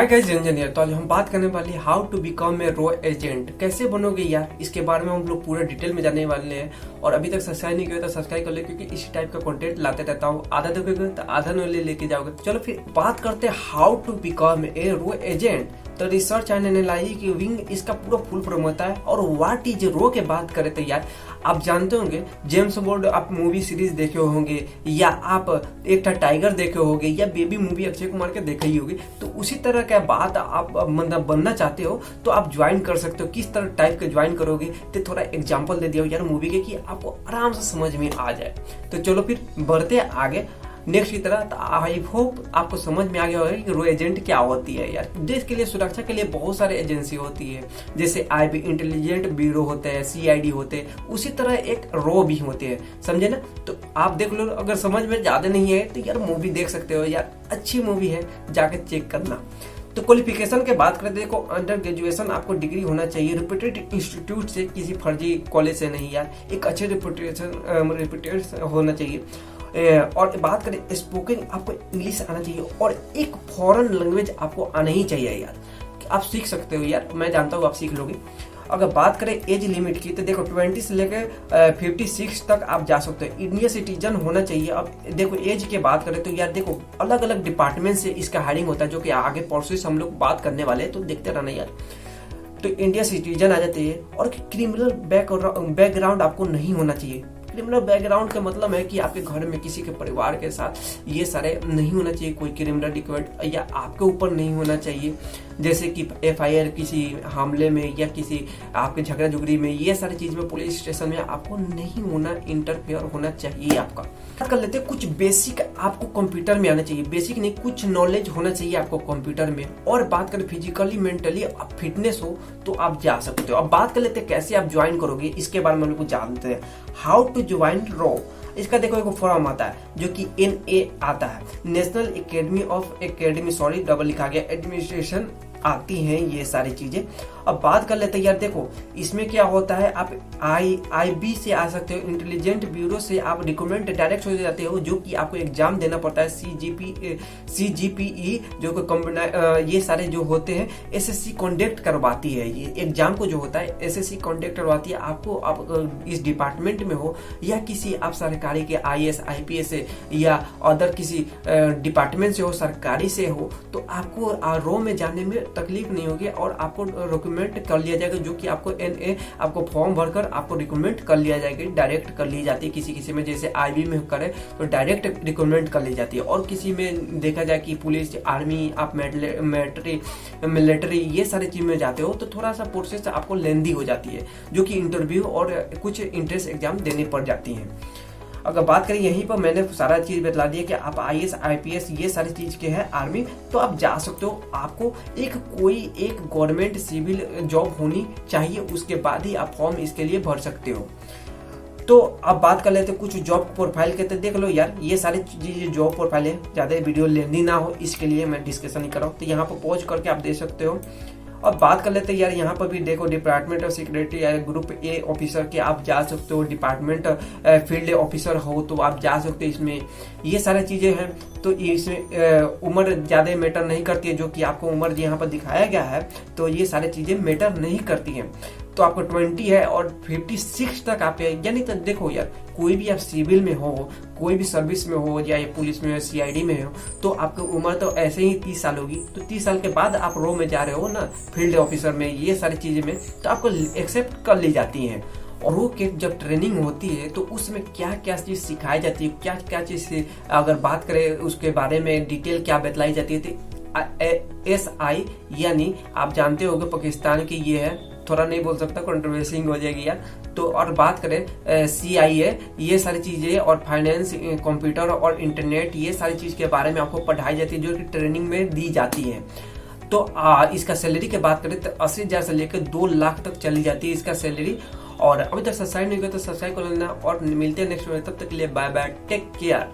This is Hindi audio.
हाय गाइस, रंजन यार। तो आज हम बात करने वाले हैं हाउ टू बिकम ए रो एजेंट। कैसे बनोगे यार, इसके बारे में हम लोग पूरा डिटेल में जानने वाले हैं। और अभी तक सब्सक्राइब नहीं किया तो सब्सक्राइब कर ले, क्योंकि इसी टाइप का कंटेंट लाते रहता हूँ। आधा देखोगे तो आधा नॉलेज लेके जाओगे। चलो फिर बात करते हैं हाउ टू बिकम ए रो एजेंट। तो रिसर्च एंड एनालाइजिंग इसका पूरा फुल फॉर्म होता है। और व्हाट इज रो के बात करें तो यार आप जानते होंगे, जेम्स बॉन्ड आप मूवी सीरीज देखे होंगे, या आप एक था टाइगर देखे होंगे, या बेबी मूवी अक्षय कुमार के देखे ही होगी। तो उसी तरह का बात आप मतलब बनना चाहते हो तो आप ज्वाइन कर सकते हो। किस तरह टाइप के ज्वाइन करोगे तो थोड़ा एग्जांपल दे दिया यार मूवी के, कि आपको आराम से समझ में आ जाए। तो चलो फिर बढ़ते आगे नेक्स्ट की तरह। तो आई होप आपको समझ में आ गया होगा कि रो एजेंट क्या होती है यार। देश के लिए सुरक्षा के लिए बहुत सारे एजेंसी होती है, जैसे आईबी इंटेलिजेंट ब्यूरो होते हैं, सीआईडी होते हैं। उसी तरह एक रो भी होते हैं, समझे ना। तो आप देख लो, अगर समझ में ज्यादा नहीं है तो यार मूवी देख सकते हो यार, अच्छी मूवी है, जाके चेक करना। तो क्वालिफिकेशन के बात करें, देखो अंडर ग्रेजुएशन आपको डिग्री होना चाहिए, रिप्यूटेड इंस्टीट्यूट से, किसी फर्जी कॉलेज से नहीं यार। एक अच्छे रिप्यूटेड होना चाहिए। और बात करें स्पोकन, आपको इंग्लिश आना चाहिए, और एक फॉरेन लैंग्वेज आपको आना ही चाहिए यार। आप सीख सकते हो यार, मैं जानता हूँ आप सीख लोगे। अगर बात करें एज लिमिट की, तो देखो 20 से लेकर 56 तक आप जा सकते हो। इंडियन सिटीजन होना चाहिए। अब देखो एज की बात करें तो यार देखो अलग अलग डिपार्टमेंट से इसका हायरिंग होता है, जो कि आगे प्रोसेस हम लोग बात करने वाले हैं, तो देखते रहना यार। तो इंडियन सिटीजन आ जाते हैं। और क्रिमिनल बैकग्राउंड आपको नहीं होना चाहिए। क्रिमिनल बैकग्राउंड का मतलब है कि आपके घर में किसी के परिवार के साथ ये सारे नहीं होना चाहिए, कोई क्रिमिनल रिकॉर्ड या आपके ऊपर नहीं होना चाहिए, जैसे कि एफआईआर किसी हमले में या किसी आपके झगड़ा झुगड़ी में, ये सारी चीज में पुलिस स्टेशन में आपको नहीं होना, इंटरफेयर होना चाहिए आपका। बात कर लेते हैं कुछ बेसिक आपको कंप्यूटर में आना चाहिए। बेसिक नहीं, कुछ नॉलेज होना चाहिए आपको कंप्यूटर में। और बात करें फिजिकली मेंटली आप फिटनेस हो तो आप जा सकते हो। अब बात कर लेते हैं कैसे आप ज्वाइन करोगे, इसके बारे में हम लोग जानते हैं। हाउ टू ज्वाइन रो, इसका देखो एक फॉर्म आता है जो कि NA आता है, नेशनल एकेडमी डबल लिखा गया, एडमिनिस्ट्रेशन आती हैं ये सारी चीजें। अब बात कर लेते हैं यार, देखो इसमें क्या होता है, आप IB से आ सकते हो, इंटेलिजेंट ब्यूरो से आप रिकमेंड डायरेक्ट हो जाते हो, जो कि आपको एग्जाम देना पड़ता है, CGPE जो कि ये सारे जो होते हैं SSC कंडक्ट करवाती है। ये एग्जाम को जो होता है SSC कंडक्ट करवाती है आपको। आप इस डिपार्टमेंट में हो या किसी आप सरकारी के IAS IPS से या अदर किसी डिपार्टमेंट से हो, सरकारी से हो, तो आपको रो में जाने में तकलीफ नहीं होगी और आपको रिकमेंड कर लिया जाएगा, जो कि आपको NA आपको फॉर्म भरकर आपको रिकमेंड कर लिया जाएगा, डायरेक्ट कर ली जाती है। किसी में जैसे IB में करे तो डायरेक्ट रिकमेंड कर ली जाती है। और किसी में देखा जाए कि पुलिस, आर्मी, आप मिलिट्री ये सारी चीज में जाते हो तो थोड़ा सा प्रोसेस आपको लेंदी हो जाती है, जो कि इंटरव्यू और कुछ इंट्रेंस एग्जाम देने पड़ जाती है। अगर बात करें यहीं पर मैंने सारा चीज बता दिया कि आप IAS IPS ये सारी चीज के हैं, आर्मी, तो आप जा सकते हो। आपको कोई एक गवर्नमेंट सिविल जॉब होनी चाहिए, उसके बाद ही आप फॉर्म इसके लिए भर सकते हो। तो अब बात कर लेते हैं कुछ जॉब प्रोफाइल के। तो देख लो यार, ये सारी चीजें जॉब प्रोफाइल है, ज्यादा वीडियो लेनी ना हो इसके लिए मैं डिस्कशन नहीं कर रहा हूँ। तो यहाँ पर पॉज करके आप देख सकते हो। अब बात कर लेते हैं यार, यहाँ पर भी देखो डिपार्टमेंट ऑफ सिक्योरिटी या ग्रुप A ऑफिसर के आप जा सकते हो, डिपार्टमेंट फील्ड ऑफिसर हो तो आप जा सकते हो। इसमें ये सारी चीजें हैं। तो इसमें उम्र ज्यादा मैटर नहीं करती है, जो कि आपको उम्र यहाँ पर दिखाया गया है, तो ये सारी चीजें मैटर नहीं करती हैं। तो आपको 20 है और 56 तक आप, यानी तो देखो यार, कोई भी आप सिविल में हो, कोई भी सर्विस में हो, या पुलिस में हो, CID में हो, तो आपकी उम्र तो ऐसे ही 30 साल होगी। तो 30 साल के बाद आप रो में जा रहे हो ना, फील्ड ऑफिसर में, ये सारी चीजें में, तो आपको एक्सेप्ट कर ली जाती हैं। और वो के जब ट्रेनिंग होती है तो उसमें क्या क्या चीज सिखाई जाती है, क्या क्या चीज से अगर बात करें उसके बारे में डिटेल क्या बतलाई जाती है। तो SI यानी आप जानते होंगे पाकिस्तान की ये है, थोड़ा नहीं बोल सकता, कंट्रोवर्सी हो जाएगी यार। तो और बात करें CIA, ये सारी चीजें, और फाइनेंस, कंप्यूटर और इंटरनेट, ये सारी चीज के बारे में आपको पढ़ाई जाती है, जो कि ट्रेनिंग में दी जाती है। तो इसका सैलरी की बात करें तो 80,000 से लेकर 2 लाख तक चली जाती है इसका सैलरी। और अभी तक सब्सक्राइब नहीं किया तो सब्सक्राइब कर लेना। और मिलते हैं नेक्स्ट में, तब तक के लिए बाय बाय, टेक केयर।